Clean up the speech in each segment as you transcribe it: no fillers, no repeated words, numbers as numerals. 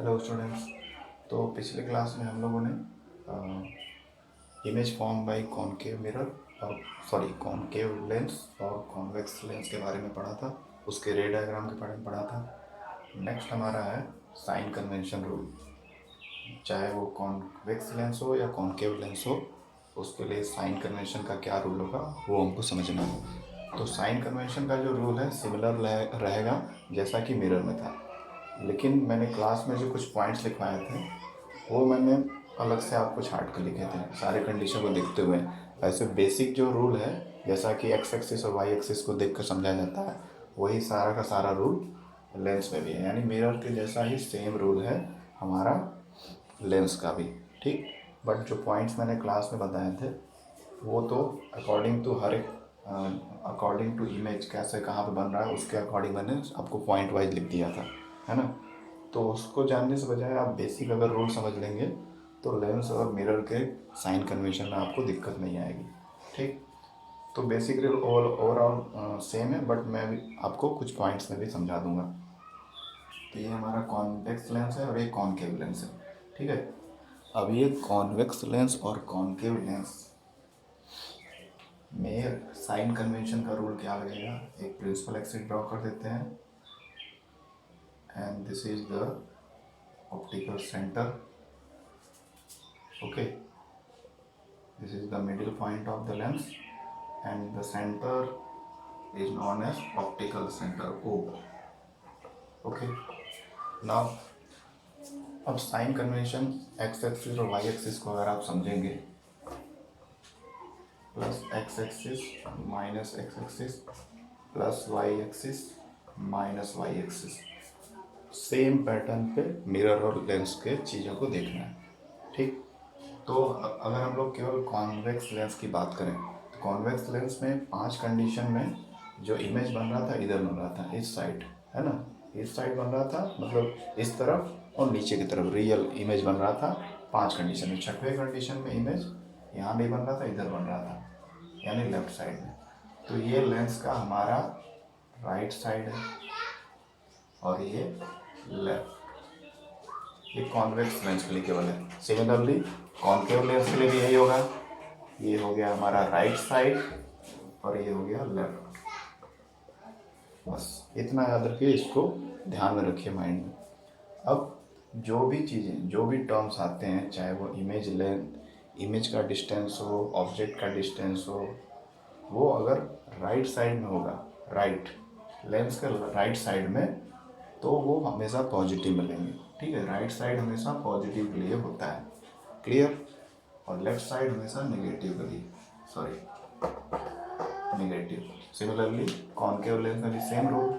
Hello students. तो पिछले class में हम लोगों ने image form by concave mirror और कॉनकेव लेंस और कॉन्वेक्स लेंस के बारे में पढ़ा था। उसके रे डायग्राम के बारे में पढ़ा था। नेक्स्ट हमारा है साइन कन्वेंशन रूल। चाहे वो कॉन्वेक्स लेंस हो या कॉनकेव लेंस हो, उसके लिए साइन कन्वेंशन का क्या रूल होगा वो हमको समझना है। तो साइन कन्वेंशन का जो रूल है सिमिलर रहेगा जैसा कि मिरर में था, लेकिन मैंने क्लास में जो कुछ पॉइंट्स लिखवाए थे वो मैंने अलग से आपको छाट कर लिखे थे सारे कंडीशन को देखते हुए। ऐसे बेसिक जो रूल है जैसा कि एक्स एक्सिस और वाई एक्सिस को देख कर समझाया जाता है, वही सारा का सारा रूल लेंस में भी है। यानी मिरर के जैसा ही सेम रूल है हमारा लेंस का भी, ठीक। बट जो पॉइंट्स मैंने क्लास में बताए थे वो तो अकॉर्डिंग टू हर एक अकॉर्डिंग टू इमेज कैसे कहाँ पे बन रहा है उसके अकॉर्डिंग मैंने आपको पॉइंट वाइज लिख दिया था, है ना। तो उसको जानने से बजाय आप बेसिक अगर रूल समझ लेंगे तो लेंस और मिरर के साइन कन्वेंशन में आपको दिक्कत नहीं आएगी, ठीक। तो बेसिक रूल ओवरऑल सेम है, बट मैं भी आपको कुछ पॉइंट्स में भी समझा दूंगा। तो ये हमारा कॉन्वेक्स लेंस है और ये कॉनकेव लेंस है, ठीक है। अब ये कॉन्वेक्स लेंस और कॉनकेव लेंस में साइन कन्वेंशन का रूल क्या लगेगा। एक प्रिंसिपल एक्सिस ड्रॉ कर देते हैं and this is the optical centre, okay. This is the middle point of the lens and the center is known as optical center O, okay. Now अब sign convention x axis और y axis को अगर आप समझेंगे, plus x axis minus x axis plus y axis minus y axis, same pattern पे mirror और lens के चीज़ों को देखना है, ठीक। तो अगर हम लोग केवल कॉन्वेक्स लेंस की बात करें तो कॉन्वेक्स लेंस में 5 कंडीशन में जो इमेज बन रहा था इधर बन रहा था, इस साइड, है ना। इस साइड बन रहा था, मतलब इस तरफ और नीचे की तरफ रियल इमेज बन रहा था 5 कंडीशन में। 6वें कंडीशन में इमेज यहाँ भी बन रहा था, इधर बन रहा था, यानी लेफ्ट साइड में। तो ये लेंस का हमारा राइट साइड है और ये लेफ्ट। ये कॉन्वेक्स लेंस के लिए केवल है। सिमिलरली कॉनकेव लेंस के लिए भी यही होगा। ये हो गया हमारा राइट साइड और ये हो गया लेफ्ट। बस इतना याद रखिए, इसको ध्यान में रखिए माइंड में। अब जो भी चीज़ें, जो भी टर्म्स आते हैं, चाहे वो इमेज लेंथ, इमेज का डिस्टेंस हो, ऑब्जेक्ट का डिस्टेंस हो, वो अगर राइट साइड में होगा, राइट लेंस के राइट साइड में, तो वो हमेशा पॉजिटिव मिलेंगे, ठीक है। राइट साइड हमेशा पॉजिटिव के लिए होता है, क्लियर। और लेफ्ट साइड हमेशा नेगेटिव के लिए, नेगेटिव। सिमिलरली कॉनकेव लेंस में भी सेम रूल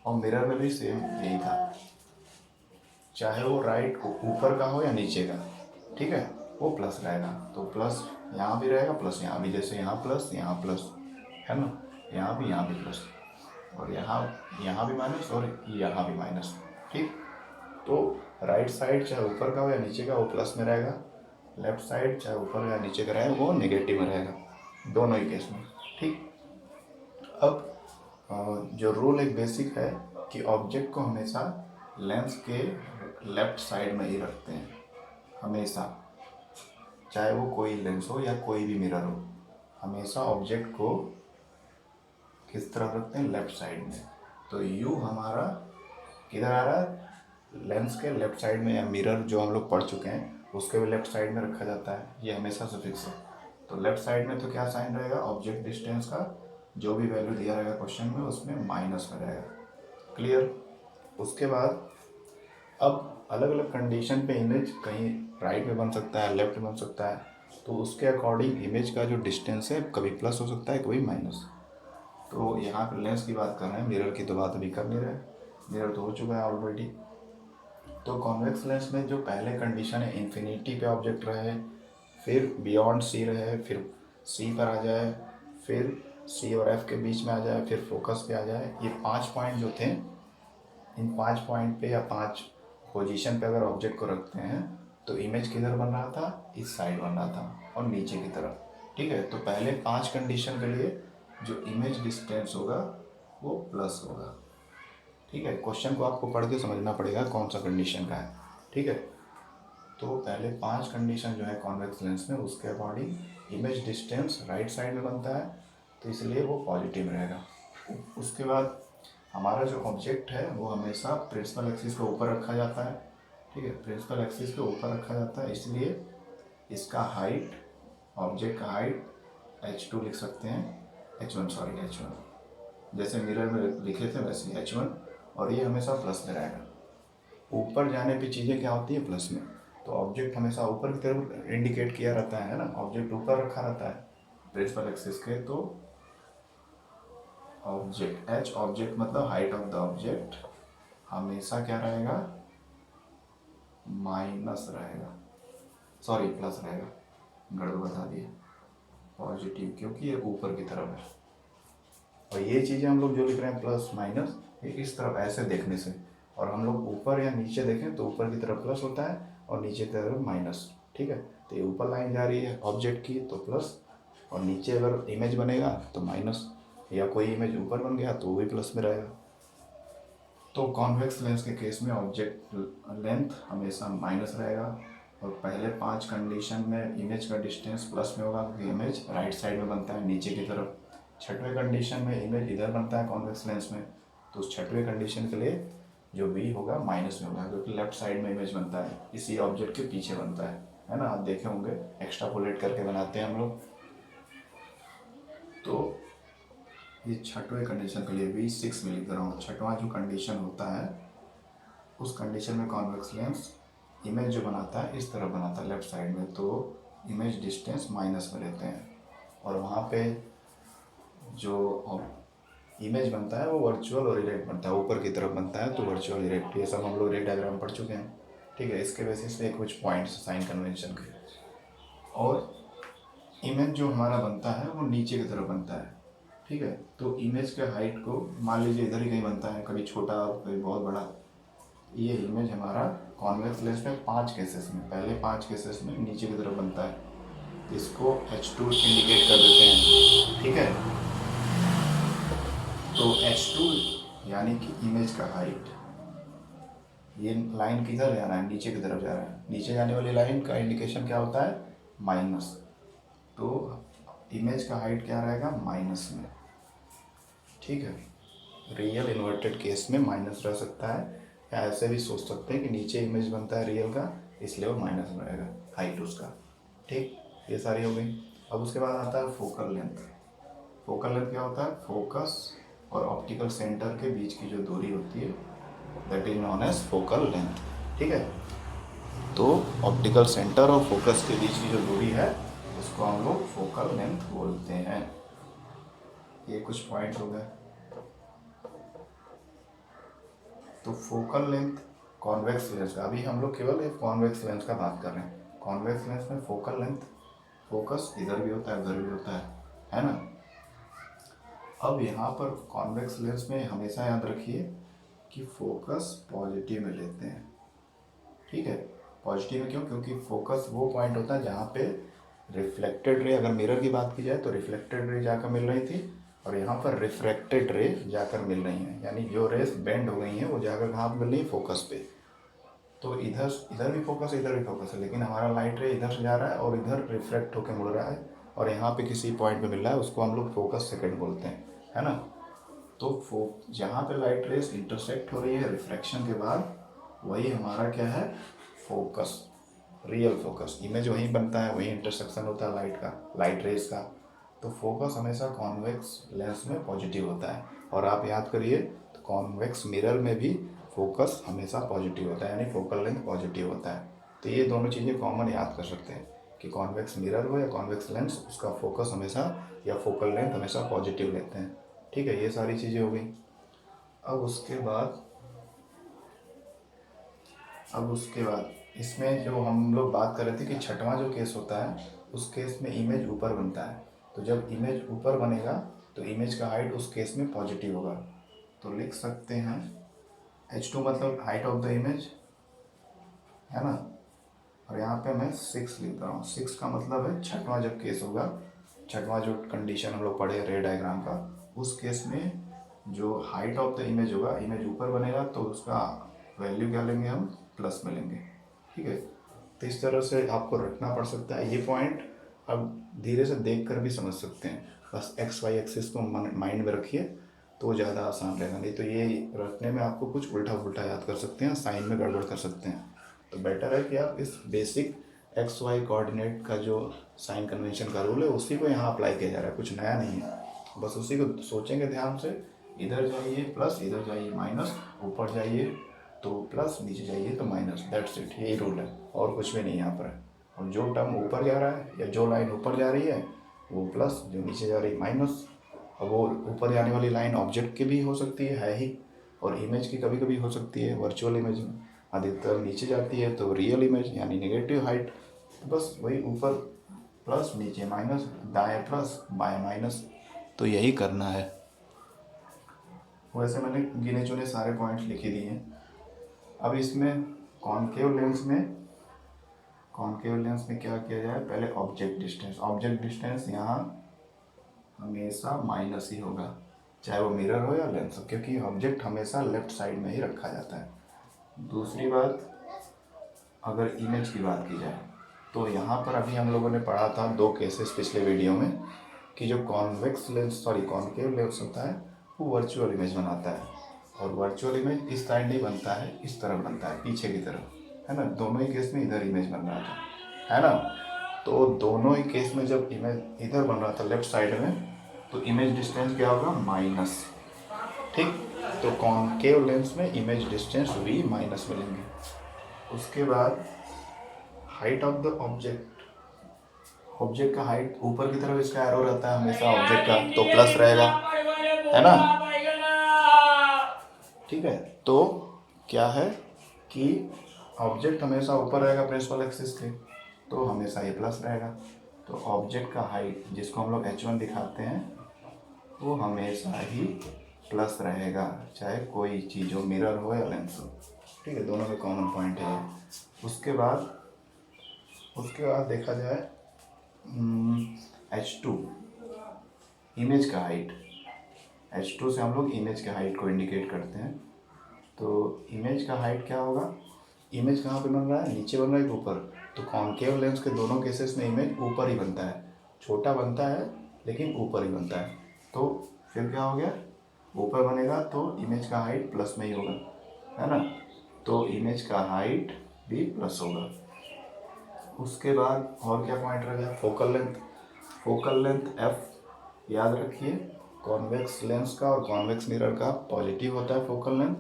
और मिरर में भी सेम यही था, चाहे वो राइट ऊपर का हो या नीचे का, ठीक है, वो प्लस रहेगा। तो प्लस यहाँ भी रहेगा, प्लस यहाँ भी, जैसे यहाँ प्लस है ना, यहाँ भी प्लस, और यहाँ भी माइनस और यहाँ भी माइनस, ठीक। तो राइट साइड चाहे ऊपर का हो या नीचे का वो प्लस में रहेगा, लेफ्ट साइड चाहे ऊपर या नीचे का रहेगा वो नेगेटिव में रहेगा, दोनों ही केस में, ठीक। अब जो रूल एक बेसिक है कि ऑब्जेक्ट को हमेशा लेंस के लेफ्ट साइड में ही रखते हैं, हमेशा, चाहे वो कोई लेंस हो या कोई भी मिरर हो, हमेशा ऑब्जेक्ट को किस तरफ रखते हैं, लेफ्ट साइड में। तो यू हमारा किधर आ रहा है, लेंस के लेफ्ट साइड में, या मिरर जो हम लोग पढ़ चुके हैं उसके भी लेफ्ट साइड में रखा जाता है, ये हमेशा से फिक्स है। तो लेफ्ट साइड में तो क्या साइन रहेगा, ऑब्जेक्ट डिस्टेंस का जो भी वैल्यू दिया रहेगा क्वेश्चन में उसमें माइनस में रहेगा, क्लियर। उसके बाद अब अलग अलग कंडीशन पे इमेज कहीं राइट में बन सकता है, लेफ्ट में बन सकता है, तो उसके अकॉर्डिंग इमेज का जो डिस्टेंस है कभी प्लस हो सकता है कभी माइनस। तो यहाँ पर लेंस की बात कर रहे हैं, मिरर की तो बात अभी कर नहीं रहे, मिरर तो हो चुका है ऑलरेडी। तो कॉन्वेक्स लेंस में जो पहले कंडीशन है इन्फिनिटी पे ऑब्जेक्ट रहे, फिर बियॉन्ड सी रहे, फिर सी पर आ जाए, फिर सी और एफ के बीच में आ जाए, फिर फोकस पे आ जाए, ये 5 पॉइंट जो थे, इन 5 पॉइंट पे या 5 पोजीशन पे अगर ऑब्जेक्ट को रखते हैं तो इमेज किधर बन रहा था, इस साइड बन रहा था और नीचे की तरफ, ठीक है। तो पहले 5 कंडीशन के लिए जो इमेज डिस्टेंस होगा वो प्लस होगा, ठीक है, क्वेश्चन को आपको पढ़ के समझना पड़ेगा कौन सा कंडीशन का है। ठीक है, तो पहले 5 कंडीशन जो है कॉन्वेक्स लेंस में, उसके according image distance right side में बनता है, तो इसलिए वो पॉजिटिव रहेगा। उसके बाद हमारा जो ऑब्जेक्ट है वो हमेशा प्रिंसिपल एक्सिस के ऊपर रखा जाता है। ठीक है, प्रिंसिपल एक्सिस के ऊपर रखा जाता है, इसलिए इसका हाइट, ऑब्जेक्ट का हाइट h2 लिख सकते हैं, h1, जैसे मिरर में लिखे थे वैसे ही h1, और ये हमेशा प्लस में रहेगा। ऊपर जाने पे चीज़ें क्या होती है, प्लस में। तो ऑब्जेक्ट हमेशा ऊपर की तरफ इंडिकेट किया रहता है ना, ऑब्जेक्ट ऊपर रखा रहता है प्रिंसिपल एक्सिस के, तो ऑब्जेक्ट h, ऑब्जेक्ट मतलब हाइट ऑफ द ऑब्जेक्ट, हमेशा क्या रहेगा, माइनस रहेगा, सॉरी प्लस रहेगा, गड़बड़ बता दिया, पॉजिटिव, क्योंकि ये ऊपर की तरफ है। और ये चीज़ें हम लोग जो लिख रहे हैं प्लस माइनस, ये इस तरफ ऐसे देखने से, और हम लोग ऊपर या नीचे देखें तो ऊपर की तरफ प्लस होता है और नीचे की तरफ माइनस। ठीक है, तो ये ऊपर लाइन जा रही है ऑब्जेक्ट की तो प्लस, और नीचे अगर इमेज बनेगा तो माइनस, या कोई इमेज ऊपर बन गया तो वो भी प्लस में रहेगा। तो कॉन्वेक्स लेंस के केस में ऑब्जेक्ट लेंथ हमेशा माइनस रहेगा, और पहले 5 कंडीशन में इमेज का डिस्टेंस प्लस में होगा क्योंकि इमेज राइट साइड में बनता है नीचे की तरफ। 6वें कंडीशन में इमेज इधर बनता है कॉन्वेक्स लेंस में, तो उस 6वें कंडीशन के लिए जो v होगा माइनस में होगा, क्योंकि लेफ्ट साइड में इमेज बनता है, इसी ऑब्जेक्ट के पीछे बनता है ना। आप देखे होंगे एक्स्ट्रापोलेट करके बनाते हैं हम लोग। तो ये 6वें कंडीशन के लिए v6 में लिख रहा हूँ। 6वां जो कंडीशन होता है उस कंडीशन में कॉन्वेक्स लेंस इमेज जो बनाता है इस तरफ बनाता है लेफ्ट साइड में, तो इमेज डिस्टेंस माइनस में रहते हैं, और वहाँ पे जो इमेज बनता है वो वर्चुअल और इरेक्ट बनता है, ऊपर की तरफ बनता है तो वर्चुअल इरेक्ट, ये सब हम लोग रे डायग्राम पढ़ चुके हैं। ठीक है, इसके बेसिस पे कुछ पॉइंट्स साइन कन्वेंशन के। और इमेज जो हमारा बनता है वो नीचे की तरफ बनता है। ठीक है, तो इमेज के हाइट को मान लीजिए इधर ही कहीं बनता है, कभी छोटा कभी बहुत बड़ा। ये इमेज हमारा कॉन्वेक्स लेंस में 5 केसेस में, पहले 5 केसेस में नीचे की तरफ बनता है, इसको h2 इंडिकेट कर देते हैं। ठीक है, तो h2 यानी कि इमेज का हाइट, ये लाइन किधर जा रहा है, नीचे की तरफ जा रहा है, नीचे जाने वाली लाइन का इंडिकेशन क्या होता है, माइनस, तो इमेज का हाइट क्या रहेगा, माइनस में। ठीक है, रियल इन्वर्टेड केस में माइनस रह सकता है, या ऐसे भी सोच सकते हैं कि नीचे इमेज बनता है रियल का, इसलिए वो माइनस में रहेगा हाइट उसका। ठीक, ये सारी हो गई। अब उसके बाद आता है फोकल लेंथ। फोकल लेंथ क्या होता है, फोकस और ऑप्टिकल सेंटर के बीच की जो दूरी होती है that is known as focal length. ठीक है, तो ऑप्टिकल सेंटर और फोकस के बीच की जो दूरी है उसको हम लोग फोकल लेंथ बोलते हैं। ये कुछ पॉइंट हो गए। तो फोकल लेंथ कॉन्वेक्स लेंस का, अभी हम लोग केवल एक कॉन्वेक्स लेंस का बात कर रहे हैं। कॉन्वेक्स लेंस में फोकल लेंथ, फोकस इधर भी होता है उधर भी होता है ना। अब यहाँ पर कॉन्वेक्स लेंस में हमेशा याद रखिए कि फोकस पॉजिटिव में लेते हैं। ठीक है, पॉजिटिव में क्यों, क्योंकि फोकस वो पॉइंट होता है जहाँ पे रिफ्लेक्टेड रे, अगर मिरर की बात की जाए तो रिफ्लेक्टेड रे जाकर मिल रही थी, और यहाँ पर रिफ्रैक्टेड रे जाकर मिल रही हैं, यानी जो रेस बेंड हो गई हैं वो जाकर कहाँ पर मिल रही है, फोकस पे। तो इधर भी फोकस है इधर भी फोकस है, लेकिन हमारा लाइट रे इधर से जा रहा है और इधर रिफ्लेक्ट होकर मुड़ रहा है, और यहाँ पे किसी पॉइंट पे मिल रहा है, उसको हम लोग फोकस सेकंड बोलते हैं, है ना। तो जहाँ पे लाइट रेस इंटरसेक्ट हो रही है रिफ्रैक्शन के बाद, वही हमारा क्या है, फोकस, रियल फोकस। इमेज वहीं बनता है, वहीं इंटरसेक्शन होता है लाइट का, लाइट रेस का। तो फोकस हमेशा कॉन्वेक्स लेंस में पॉजिटिव होता है, और आप याद करिए तो कॉन्वेक्स मिरर में भी फोकस हमेशा पॉजिटिव होता है, यानी फोकल लेंथ पॉजिटिव होता है। तो ये दोनों चीज़ें कॉमन याद कर सकते हैं कि कॉन्वेक्स मिरर हो या कॉन्वेक्स लेंस, उसका फोकस हमेशा या फोकल लेंथ हमेशा पॉजिटिव लेते हैं। ठीक है, ये सारी चीज़ें हो गई। अब उसके बाद इसमें जो हम लोग बात कर रहे थे कि 6वां जो केस होता है उस केस में इमेज ऊपर बनता है, तो जब इमेज ऊपर बनेगा तो इमेज का हाइट उस केस में पॉजिटिव होगा। तो लिख सकते हैं h2 मतलब हाइट ऑफ द इमेज, है ना, और यहाँ पे मैं 6 लिख रहा हूँ। 6 का मतलब है 6वां जब केस होगा, 6वां जो कंडीशन हम लोग पढ़े रे डायग्राम का, उस केस में जो हाइट ऑफ द इमेज होगा, इमेज ऊपर बनेगा तो उसका वैल्यू क्या लेंगे हम, प्लस में लेंगे। ठीक है, तो इस तरह से आपको रखना पड़ सकता है ये पॉइंट। अब धीरे से देख कर भी समझ सकते हैं, बस एक्स वाई एक्सिस को माइंड में रखिए तो ज़्यादा आसान रहेगा, नहीं तो ये रखने में आपको कुछ उल्टा पुल्टा याद कर सकते हैं, साइन में गड़बड़ कर सकते हैं। तो बेटर है कि आप इस बेसिक एक्स वाई कोऑर्डिनेट का जो साइन कन्वेंशन का रूल है उसी को यहाँ अप्लाई किया जा रहा है, कुछ नया नहीं है। बस उसी को सोचेंगे ध्यान से, इधर जाइए प्लस, इधर जाइए माइनस, ऊपर जाइए तो प्लस, नीचे जाइए तो माइनस, दैट्स इट, यही रूल है और कुछ भी नहीं यहाँ पर है। और जो टर्म ऊपर जा रहा है या जो लाइन ऊपर जा रही है वो प्लस, जो नीचे जा रही है माइनस। और वो ऊपर जाने वाली लाइन ऑब्जेक्ट की भी हो सकती है ही, और इमेज की कभी कभी हो सकती है वर्चुअल इमेज में। अधिकतर नीचे जाती है तो रियल इमेज यानी नेगेटिव हाइट, तो बस वही ऊपर प्लस नीचे माइनस, दाएं प्लस बाएं माइनस, तो यही करना है। वैसे मैंने गिने चुने सारे पॉइंट्स लिख ही दिए हैं। अब इसमें कॉनकेव लेंस में क्या किया जाए, पहले ऑब्जेक्ट डिस्टेंस यहाँ हमेशा माइनस ही होगा, चाहे वो मिरर हो या लेंस हो, क्योंकि ऑब्जेक्ट हमेशा लेफ्ट साइड में ही रखा जाता है। दूसरी बात, अगर इमेज की बात की जाए तो यहाँ पर अभी हम लोगों ने पढ़ा था 2 केसेस पिछले वीडियो में, कि जो कॉनकेव लेंस होता है वो वर्चुअल इमेज बनाता है, और वर्चुअल इमेज इस साइड नहीं बनता है, इस तरफ बनता है, पीछे की तरफ, है ना। दोनों ही केस में इधर इमेज बन रहा था, है ना। तो दोनों ही केस में जब इमेज इधर बन रहा था लेफ्ट साइड में, तो इमेज डिस्टेंस क्या होगा, माइनस। ठीक, तो कॉनकेव लेंस में इमेज डिस्टेंस भी माइनस मिलेंगे। उसके बाद हाइट ऑफ द ऑब्जेक्ट का हाइट ऊपर की तरफ इसका एरो रहता है हमेशा ऑब्जेक्ट का, तो प्लस रहेगा, है ना। ठीक है, तो क्या है कि ऑब्जेक्ट हमेशा ऊपर रहेगा प्रिंसिपल एक्सिस के, तो हमेशा ये प्लस रहेगा। तो ऑब्जेक्ट का हाइट जिसको हम लोग h1 दिखाते हैं वो हमेशा ही प्लस रहेगा, चाहे कोई चीज़ हो, मिरर हो या लेंस हो। ठीक है, दोनों में कॉमन पॉइंट है। उसके बाद देखा जाए H2 इमेज का हाइट, H2 से हम लोग इमेज के हाइट को इंडिकेट करते हैं। तो इमेज का हाइट क्या होगा, इमेज कहाँ पे बन रहा है, नीचे बन रहा है कि ऊपर, तो कॉनकेव लेंस के दोनों केसेस में इमेज ऊपर ही बनता है, छोटा बनता है लेकिन ऊपर ही बनता है। तो फिर क्या हो गया, ऊपर बनेगा तो इमेज का हाइट प्लस में ही होगा, है ना। तो इमेज का हाइट भी प्लस होगा। उसके बाद और क्या पॉइंट रह गया, फोकल लेंथ f याद रखिए, कॉन्वेक्स लेंस का और कॉन्वेक्स मिरर का पॉजिटिव होता है फोकल लेंथ,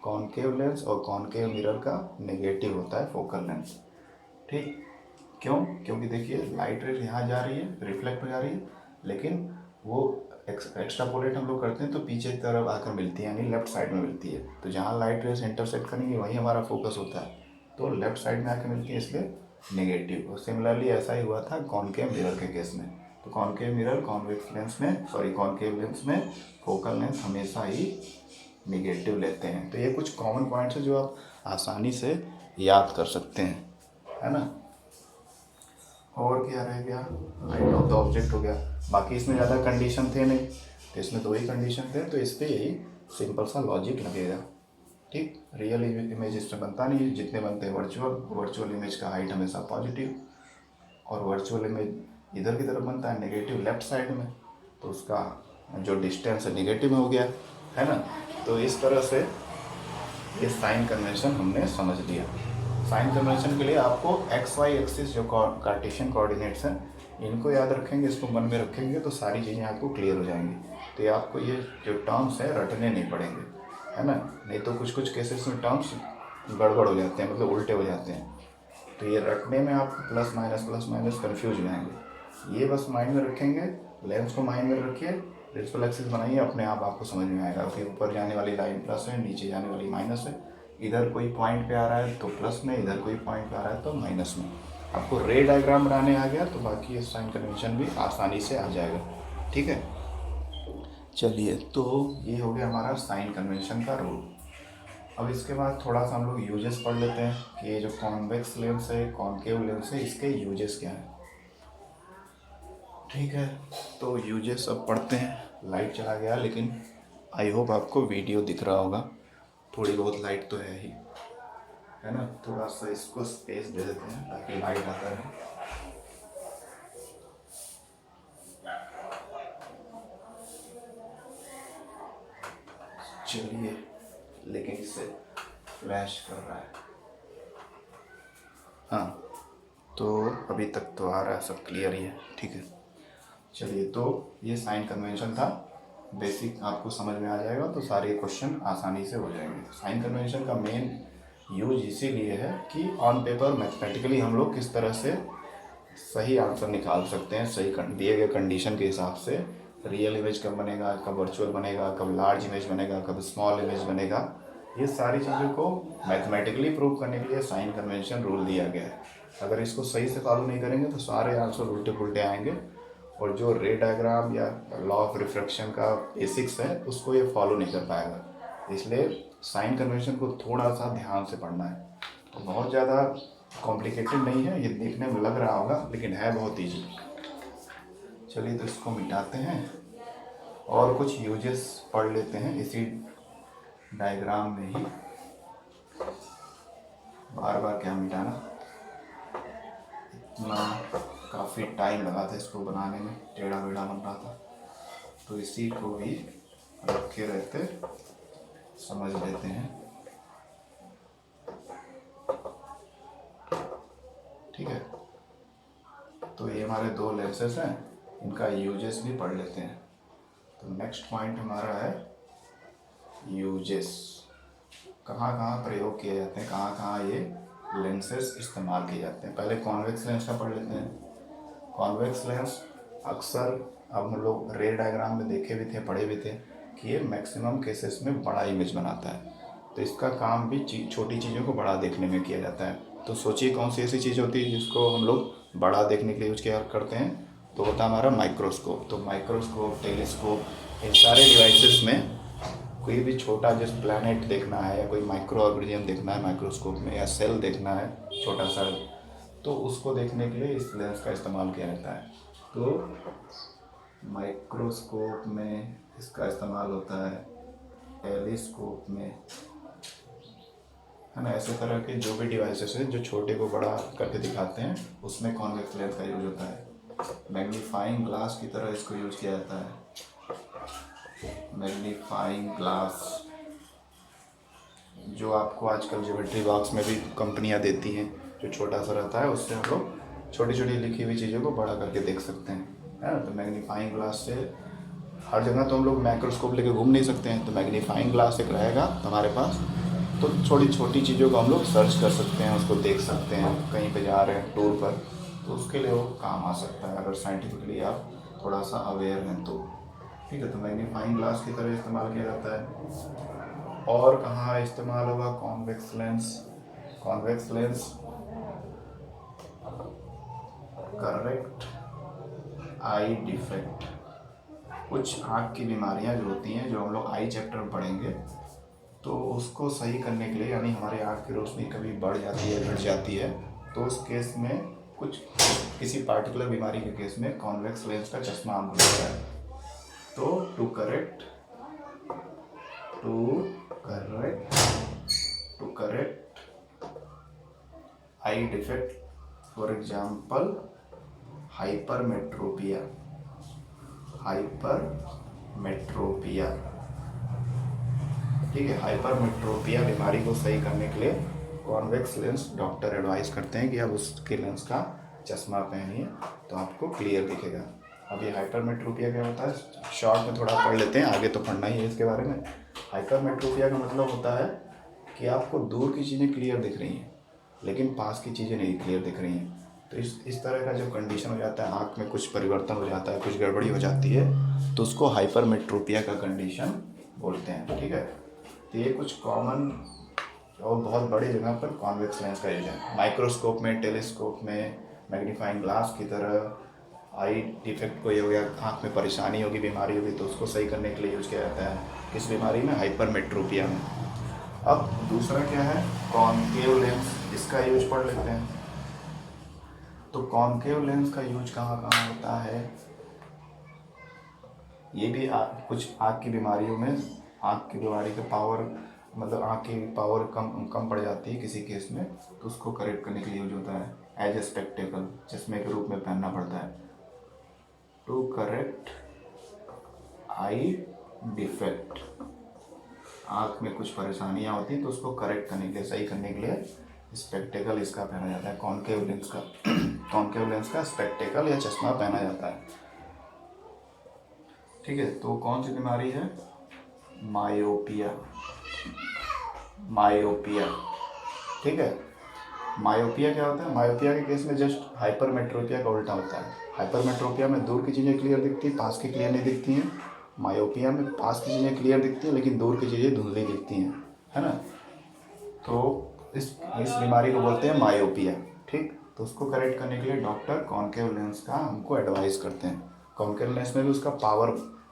कॉनकेव लेंस और कॉनकेव मिरर का नेगेटिव होता है फोकल लेंथ। ठीक, क्यों, क्योंकि देखिए लाइट रेज यहाँ जा रही है, रिफ्लेक्ट हो जा रही है, लेकिन वो एक्स्ट्रापोलेट हम लोग करते हैं तो पीछे की तरफ आकर मिलती है, यानी लेफ्ट साइड में मिलती है। तो जहाँ लाइट रेज इंटरसेक्ट करेंगे वहीं हमारा फोकस होता है, तो लेफ्ट साइड में आकर मिलती है, इसलिए नेगेटिव। और सिमिलरली ऐसा ही हुआ था कॉनकेव मिरर के केस में। तो कॉनकेव मिरर कॉनकेव लेंस में फोकल लेंथ हमेशा ही नेगेटिव लेते हैं। तो ये कुछ कॉमन पॉइंट्स हैं जो आप आसानी से याद कर सकते हैं, है ना। और क्या रह गया, हाइट ऑफ द ऑब्जेक्ट हो गया। बाकी इसमें ज़्यादा कंडीशन थे नहीं, तो इसमें 2 ही कंडीशन थे, तो इस पर यही सिंपल सा लॉजिक लगेगा। ठीक, रियल इमेज इसमें बनता नहीं है, जितने बनते हैं वर्चुअल इमेज का हाइट हमेशा पॉजिटिव, और वर्चुअल इमेज इधर की तरफ बनता है नेगेटिव लेफ्ट साइड में, तो उसका जो डिस्टेंस है नेगेटिव में हो गया, है ना। तो इस तरह से ये साइन कन्वेंशन हमने समझ लिया। साइन कन्वेंशन के लिए आपको एक्स वाई एक्सिस जो कार्टेशियन कोऑर्डिनेट्स हैं इनको याद रखेंगे, इसको मन में रखेंगे तो सारी चीज़ें आपको क्लियर हो जाएंगी। तो ये आपको ये जो टर्म्स हैं रटने नहीं पड़ेंगे, है ना। नहीं तो कुछ केसेस में टर्म्स गड़बड़ हो जाते हैं, मतलब उल्टे हो जाते हैं, तो ये रटने में आप प्लस माइनस कन्फ्यूज हो जाएंगे। ये बस माइंड में रखेंगे, लेंस को माइंड में रखिए, प्रिंसिपल एक्सिस बनाइए, अपने आप आपको समझ में आएगा कि ऊपर जाने वाली लाइन प्लस है, नीचे जाने वाली माइनस है, इधर कोई पॉइंट पे आ रहा है तो प्लस में, इधर कोई पॉइंट पे आ रहा है तो माइनस में। आपको रे डायग्राम बनाने आ गया तो बाकी ये साइन कन्वेंशन भी आसानी से आ जाएगा। ठीक है, चलिए, तो ये हो गया हमारा साइन कन्वेंशन का रूल। अब इसके बाद थोड़ा सा हम लोग यूजेस पढ़ लेते हैं कि ये जो कॉन्वेक्स लेंस है, कॉनकेव लेंस है, इसके यूजेस क्या हैं। ठीक है, तो यूजेस अब पढ़ते हैं। लाइट चला गया लेकिन आई होप आपको वीडियो दिख रहा होगा, थोड़ी बहुत लाइट तो है ही, है ना। थोड़ा सा इसको स्पेस दे देते हैं ताकि लाइट आता रहे। चलिए, लेकिन इससे फ्लैश कर रहा है। हाँ, तो अभी तक तो आ रहा है, सब क्लियर ही है, ठीक है। चलिए, तो ये साइन कन्वेंशन था, बेसिक आपको समझ में आ जाएगा तो सारे क्वेश्चन आसानी से हो जाएंगे। साइन कन्वेंशन का मेन यूज इसीलिए है कि ऑन पेपर मैथमेटिकली हम लोग किस तरह से सही आंसर निकाल सकते हैं, सही दिए गए कंडीशन के हिसाब से। रियल इमेज कब बनेगा, कब वर्चुअल बनेगा, कब लार्ज इमेज बनेगा, कब स्मॉल इमेज बनेगा, ये सारी चीज़ों को मैथमेटिकली प्रूव करने के लिए साइन कन्वेंशन रूल दिया गया है। अगर इसको सही से फॉलो नहीं करेंगे तो सारे आंसर उल्टे पुल्टे आएंगे, और जो रे डायग्राम या लॉ ऑफ रिफ्रैक्शन का बेसिक्स है उसको ये फॉलो नहीं कर पाएगा। इसलिए साइन कन्वेंशन को थोड़ा सा ध्यान से पढ़ना है। तो बहुत ज़्यादा कॉम्प्लिकेटेड नहीं है, ये देखने में लग रहा होगा लेकिन है बहुत ईजी। चलिए, तो इसको मिटाते हैं और कुछ यूजेस पढ़ लेते हैं इसी डायग्राम में ही। बार बार क्या मिटाना, इतना काफ़ी टाइम लगा था इसको बनाने में, टेढ़ा बेढ़ा बन रहा था, तो इसी को भी रखे रहते समझ लेते हैं, ठीक है। तो ये हमारे दो लेंसेज हैं, इनका यूजेस भी पढ़ लेते हैं। तो नेक्स्ट पॉइंट हमारा है यूजेस, कहाँ कहाँ प्रयोग किए जाते हैं, कहाँ कहाँ ये लेंसेज इस्तेमाल किए जाते हैं। पहले कॉन्वेक्स लेंस का पढ़ लेते हैं। कॉन्वेक्स लेंस अक्सर अब हम लोग रे डायग्राम में देखे भी थे, पढ़े भी थे कि ये मैक्सिमम केसेस में बड़ा इमेज बनाता है, तो इसका काम भी छोटी चीज़ों को बड़ा देखने में किया जाता है। तो सोचिए कौन सी ऐसी चीज़ होती है जिसको हम लोग बड़ा देखने के लिए यूज किया करते हैं, तो होता है हमारा माइक्रोस्कोप। तो माइक्रोस्कोप, टेलीस्कोप, इन सारे डिवाइसेस में कोई भी छोटा जैसे प्लैनेट देखना है या कोई माइक्रो ऑर्गेनिज्म देखना है माइक्रोस्कोप में, या सेल देखना है छोटा सा, तो उसको देखने के लिए इस लेंस का इस्तेमाल किया जाता है। तो माइक्रोस्कोप में इसका इस्तेमाल होता है, टेलीस्कोप में, है ना। ऐसे तरह के जो भी डिवाइसेस हैं जो छोटे को बड़ा करके दिखाते हैं उसमें कॉन्वेक्स लेंस का यूज होता है। मैग्नीफाइंग ग्लास की तरह इसको यूज किया जाता है। मैग्नीफाइंग ग्लास जो आपको आजकल ज्योमेट्री बॉक्स में भी कंपनियां देती हैं, जो छोटा सा रहता है, उससे हम लोग छोटी छोटी लिखी हुई चीज़ों को बड़ा करके देख सकते हैं, है ना। तो मैग्नीफाइंग ग्लास से हर जगह तो हम लोग माइक्रोस्कोप लेके घूम नहीं सकते हैं, तो मैग्नीफाइंग ग्लास एक रहेगा हमारे पास, तो छोटी छोटी चीज़ों को हम लोग सर्च कर सकते हैं, उसको देख सकते हैं। कहीं पे जा रहे हैं टूर पर, तो उसके लिए वो काम आ सकता है अगर साइंटिफिकली आप थोड़ा सा अवेयर हैं तो, ठीक है। तो मैग्नीफाइंग ग्लास की तरह इस्तेमाल किया जाता है। और कहाँ इस्तेमाल होगा convex lens? Convex lens correct eye defect, कुछ आँख की बीमारियाँ जो होती हैं, जो हम लोग आई चैप्टर में पढ़ेंगे, तो उसको सही करने के लिए, यानी हमारे आँख की रोशनी कभी बढ़ जाती है, घट जाती है, तो उस केस में कुछ किसी पार्टिकुलर बीमारी के केस में कॉन्वेक्स लेंस का चश्मा हम लगता है। तो to correct eye defect, for example hypermetropia, ठीक है। हाइपरमेट्रोपिया बीमारी को सही करने के लिए कॉन्वेक्स लेंस डॉक्टर एडवाइस करते हैं कि आप उसके लेंस का चश्मा पहनिए तो आपको क्लियर दिखेगा। अब ये हाइपरमेट्रोपिया क्या होता है, शॉर्ट में थोड़ा पढ़ लेते हैं, आगे तो पढ़ना ही है इसके बारे में। हाइपरमेट्रोपिया का मतलब होता है कि आपको दूर की चीज़ें क्लियर दिख रही हैं लेकिन पास की चीज़ें नहीं क्लियर दिख रही हैं। तो इस तरह का जो कंडीशन हो जाता है, आँख में कुछ परिवर्तन हो जाता है, कुछ गड़बड़ी हो जाती है, तो उसको हाइपरमेट्रोपिया का कंडीशन बोलते हैं, ठीक है। तो ये कुछ कॉमन और बहुत बड़ी जगह पर कॉन्वेक्स लेंस का यूज है। माइक्रोस्कोप में, टेलीस्कोप में, मैग्नीफाइंग ग्लास की तरह आई डिफेक्ट को ये हो गया, आँख में परेशानी होगी, बीमारी होगी, तो उसको सही करने के लिए यूज किया जाता है। किस बीमारी में? हाइपरमेट्रोपिया में। अब दूसरा क्या है, कॉनकेव लेंस, इसका यूज पढ़ लेते हैं। तो कॉनकेव लेंस का यूज कहाँ कहाँ होता है, ये भी कुछ आँख की बीमारियों में आँख की बीमारी का पावर, मतलब आँख की पावर कम कम पड़ जाती है किसी केस में, तो उसको करेक्ट करने के लिए यूज होता है एज ए स्पेक्टेकल, चश्मे के रूप में पहनना पड़ता है। टू करेक्ट आई डिफेक्ट, आँख में कुछ परेशानियाँ होती हैं तो उसको करेक्ट करने के लिए, सही करने के लिए स्पेक्टेकल इसका पहना जाता है, कॉनकेव लेंस का कॉनकेव लेंस का स्पेक्टेकल या चश्मा पहना जाता है। ठीक है, तो कौन सी बीमारी है? मायोपिया। मायोपिया, ठीक है। मायोपिया क्या होता है? मायोपिया के केस में जस्ट हाइपरमेट्रोपिया का उल्टा होता है। हाइपरमेट्रोपिया में दूर की चीज़ें क्लियर दिखती हैं, पास की क्लियर नहीं दिखती हैं। मायोपिया में पास की चीज़ें क्लियर दिखती हैं लेकिन दूर की चीज़ें धुंधली दिखती हैं, है ना। तो इस बीमारी को बोलते हैं मायोपिया। ठीक, तो उसको करेक्ट करने के लिए डॉक्टर कॉनकेव लेंस का हमको एडवाइस करते हैं। कॉनकेव लेंस में भी उसका पावर,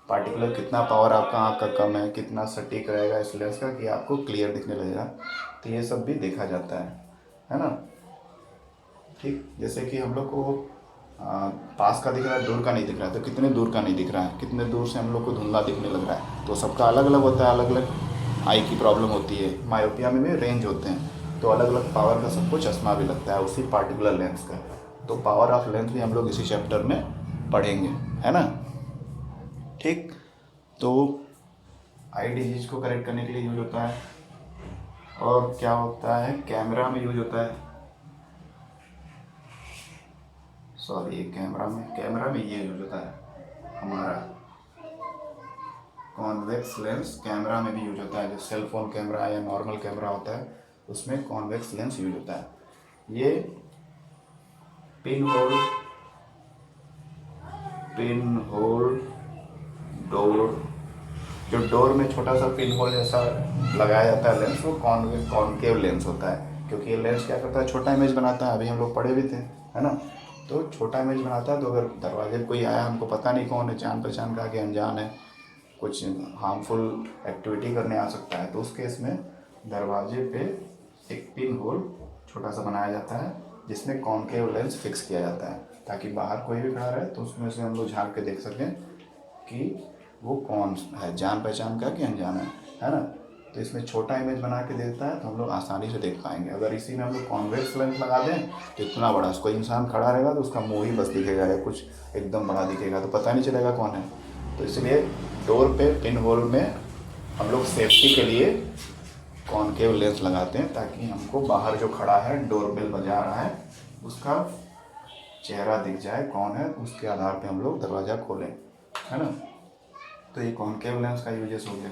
पार्टिकुलर कितना पावर आपका आँख का कम है, कितना सटीक रहेगा इस लेंस का कि आपको क्लियर दिखने लगेगा, तो ये सब भी देखा जाता है ना। ठीक, जैसे कि हम लोग को पास का दिख रहा है, दूर का नहीं दिख रहा है, तो कितने दूर का नहीं दिख रहा है, कितने दूर से हम लोग को धुंधला दिखने लग रहा है, तो सबका अलग अलग होता है, अलग अलग आई की प्रॉब्लम होती है। मायोपिया में भी रेंज होते हैं, तो अलग अलग पावर का सबको चश्मा भी लगता है उसी पार्टिकुलर लेंस का। तो पावर ऑफ लेंस भी हम लोग इसी चैप्टर में पढ़ेंगे, है ना। ठीक, तो आई डिजीज को करेक्ट करने के लिए यूज होता है। और क्या होता है, कैमरा में यूज होता है, सॉरी कैमरा में ये यूज होता है हमारा कॉन्वेक्स लेंस। कैमरा में भी यूज होता है, जो सेल फोन कैमरा या नॉर्मल कैमरा होता है उसमें कॉन्वेक्स लेंस यूज होता है। ये पिन होल डोर, जो डोर में छोटा सा पिन होल जैसा लगाया जाता है लेंस, वो कॉनकेव लेंस होता है। क्योंकि ये लेंस क्या करता है, छोटा इमेज बनाता है, अभी हम लोग पढ़े भी थे, है ना। तो छोटा इमेज बनाता है, तो अगर दरवाजे पे कोई आया, हमको पता नहीं कौन है, जान पहचान का कि अनजान है, कुछ हार्मफुल एक्टिविटी करने आ सकता है, तो उस केस में दरवाजे पे एक पिन होल छोटा सा बनाया जाता है जिसमें कॉनकेव लेंस फिक्स किया जाता है, ताकि बाहर कोई भी खड़ा रहे तो उसमें से हम लोग झांक के देख सकें कि वो कौन है, जान पहचान का कि अनजान है ना। तो इसमें छोटा इमेज बना के देता है तो हम लोग आसानी से देख पाएंगे। अगर इसी में हम लोग कॉन्वेक्स लेंस लगा दें तो इतना बड़ा, कोई इंसान खड़ा रहेगा तो उसका मुंह ही बस दिखेगा या कुछ एकदम बड़ा दिखेगा, तो पता नहीं चलेगा कौन है। तो इसलिए डोर पे पिन होल में हम लोग सेफ्टी के लिए कॉनकेव लेंस लगाते हैं, ताकि हमको बाहर जो खड़ा है, डोर बेल बजा रहा है, उसका चेहरा दिख जाए कौन है, उसके आधार पे हम लोग दरवाज़ा खोलें, है ना। तो ये कॉनकेव लेंस का यूजेस हो गया।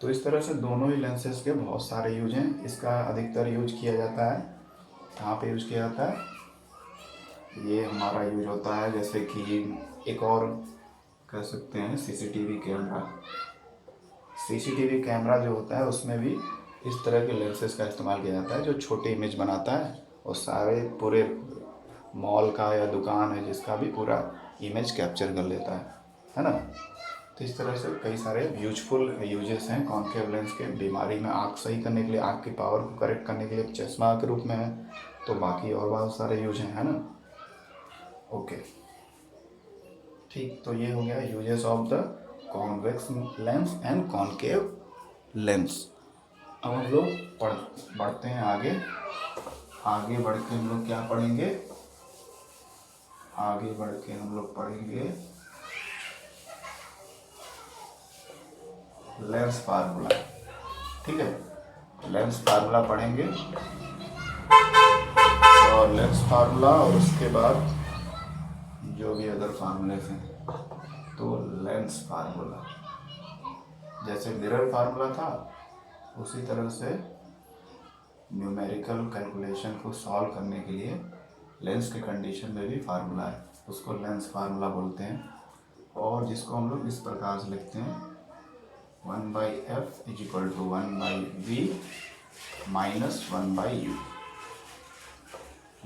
तो इस तरह से दोनों ही लेंसेज के बहुत सारे यूज हैं। इसका अधिकतर यूज किया जाता है, कहाँ पे यूज किया जाता है, ये हमारा यूज होता है, जैसे कि एक और कह सकते हैं सीसीटीवी कैमरा। सीसीटीवी कैमरा जो होता है उसमें भी इस तरह के लेंसेज का इस्तेमाल किया जाता है, जो छोटी इमेज बनाता है और सारे पूरे मॉल का या दुकान है जिसका भी पूरा इमेज कैप्चर कर लेता है ना। तो इस तरह से कई सारे यूजफुल यूजेस हैं कॉनकेव लेंस के। बीमारी में आँख सही करने के लिए, आँख की पावर को करेक्ट करने के लिए चश्मा के रूप में है, तो बाकी और बहुत सारे यूज हैं, है ना। ओके, ठीक, तो ये हो गया uses of the convex lens and concave lens. अब हम लोग बढ़ते हैं आगे। आगे बढ़ के हम लोग क्या पढ़ेंगे, आगे बढ़ के हम लोग पढ़ेंगे लेंस फार्मूला। ठीक है, लेंस फार्मूला पढ़ेंगे, और लेंस फार्मूला और उसके बाद जो भी अदर फार्मूलेस हैं। तो लेंस फार्मूला जैसे मिरर फार्मूला था, उसी तरह से न्यूमेरिकल कैलकुलेशन को सॉल्व करने के लिए लेंस के कंडीशन में भी फार्मूला है, उसको लेंस फार्मूला बोलते हैं। और जिसको हम लोग इस प्रकार से लिखते हैं, 1/f = 1/v - 1/u,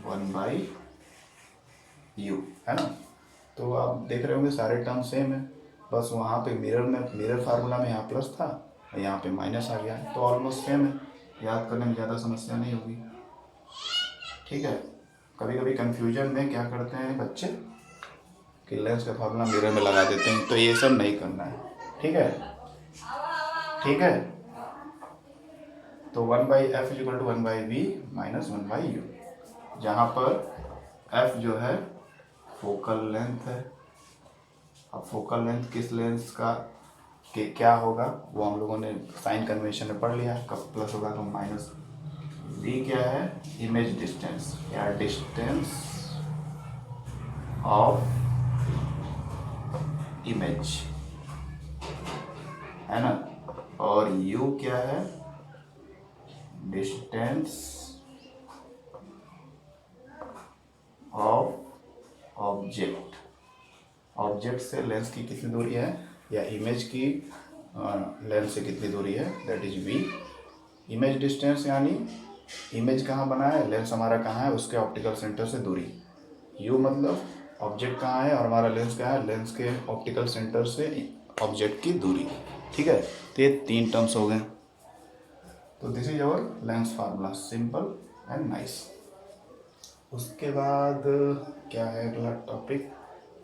1/u, है ना। तो आप देख रहे होंगे सारे टर्म सेम है, बस वहाँ पे मिरर फार्मूला में यहाँ प्लस था, यहाँ पे माइनस आ गया, तो ऑलमोस्ट सेम है, याद करने में ज़्यादा समस्या नहीं होगी। ठीक है, कभी कभी कन्फ्यूजन में क्या करते हैं बच्चे कि लेंस का फार्मूला मिरर में लगा देते हैं, तो ये सब नहीं करना है। ठीक है, ठीक है। तो 1/f is equal to 1/v minus 1/u, जहाँ पर f जो है फोकल लेंथ है। अब फोकल लेंथ किस लेंस का के क्या होगा वो हम लोगों ने साइन कन्वेंशन में पढ़ लिया। कब प्लस होगा तो माइनस। v क्या है, इमेज डिस्टेंस या डिस्टेंस ऑफ इमेज, है ना। और u क्या है, डिस्टेंस ऑफ ऑब्जेक्ट। ऑब्जेक्ट से लेंस की कितनी दूरी है या इमेज की लेंस से कितनी दूरी है, that is v। Image distance यानी इमेज कहाँ बना है, लेंस हमारा कहाँ है, उसके ऑप्टिकल सेंटर से दूरी। u मतलब ऑब्जेक्ट कहाँ है और हमारा लेंस कहाँ है, लेंस के ऑप्टिकल सेंटर से ऑब्जेक्ट की दूरी। ठीक है, तो ये 3 टर्म्स हो गए। तो this is our lens formula, simple and nice. उसके बाद क्या है अगला टॉपिक,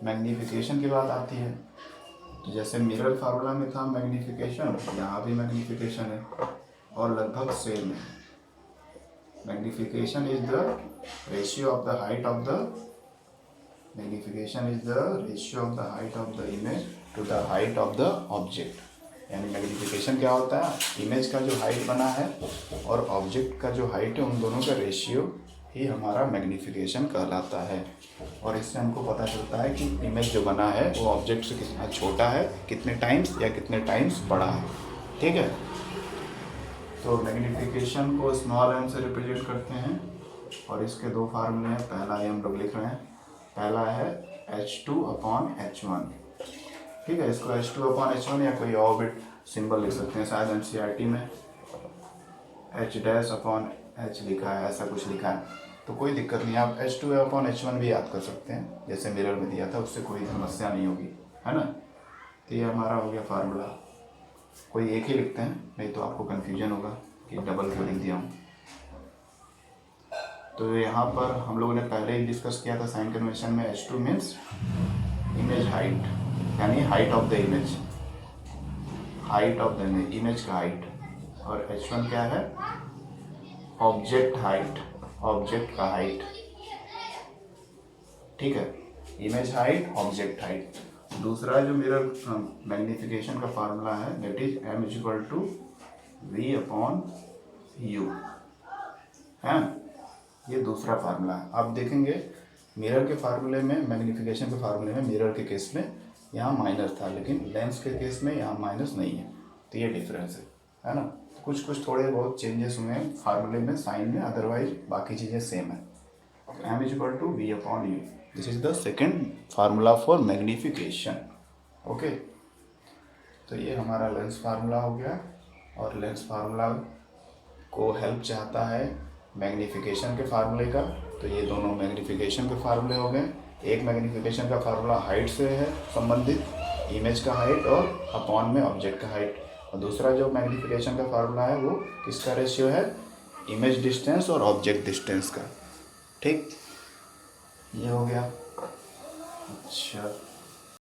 मैग्नीफिकेशन की बात आती है। तो जैसे मिरर फार्मूला में था मैग्नीफिकेशन, यहाँ भी मैग्नीफिकेशन है और लगभग सेम है। Magnification is the ratio of the height of the magnification is the ratio of the height of the image to the height of the object. यानी मैग्नीफिकेशन क्या होता है, इमेज का जो हाइट बना है और ऑब्जेक्ट का जो हाइट है, उन दोनों का रेशियो ही हमारा मैग्नीफिकेशन कहलाता है। और इससे हमको पता चलता है कि इमेज जो बना है वो ऑब्जेक्ट से कितना छोटा है, कितने टाइम्स या कितने टाइम्स बड़ा है। ठीक है, तो मैग्नीफिकेशन को स्मॉल m से रिप्रेजेंट करते हैं और इसके 2 फार्मूले हैं। पहला ये हम लोग लिख रहे हैं, पहला है h2/h1। ठीक है, इसको h2/h1 या कोई और भी सिंबल लिख सकते हैं, शायद NCERT में h'/h लिखा है, ऐसा कुछ लिखा है, तो कोई दिक्कत नहीं, आप h2/h1 भी याद कर सकते हैं, जैसे मिरर में दिया था, उससे कोई समस्या नहीं होगी, है ना। तो ये हमारा हो गया फार्मूला। कोई एक ही लिखते हैं, नहीं तो आपको कन्फ्यूजन होगा कि डबल क्यों लिख दिया हूँ। तो यहाँ पर हम लोगों ने पहले ही डिस्कस किया था साइन कन्वेंशन में, h2 मीन्स इमेज हाइट, यानी height of the image, height of the image का हाइट, और h1 क्या है, ऑब्जेक्ट हाइट, ऑब्जेक्ट का हाइट। ठीक है, इमेज हाइट, ऑब्जेक्ट हाइट। दूसरा जो मिरर मैग्नीफिकेशन का फार्मूला है, that is m is equal to v/u, है। ये दूसरा फार्मूला है। आप देखेंगे मिरर के फार्मूले में, मैग्नीफिकेशन के फार्मूले में, मिरर के केस में यहाँ माइनस था, लेकिन लेंस के केस में यहाँ माइनस नहीं है। तो ये डिफरेंस है ना। कुछ कुछ थोड़े बहुत चेंजेस हुए हैं फार्मूले में, साइन में, अदरवाइज बाकी चीज़ें सेम है। m is equal to v/u, this is the second formula for magnification. Okay, तो ये हमारा लेंस फार्मूला हो गया। और लेंस फार्मूला को हेल्प चाहता है मैग्नीफिकेशन के फार्मूले का, तो ये दोनों मैग्नीफिकेशन के फार्मूले हो गए। एक मैग्नीफिकेशन का फार्मूला हाइट से है संबंधित, इमेज का हाइट और अपॉन में ऑब्जेक्ट का हाइट, और दूसरा जो मैग्नीफिकेशन का फार्मूला है वो किसका रेशियो है, इमेज डिस्टेंस और ऑब्जेक्ट डिस्टेंस का। ठीक, ये हो गया। अच्छा।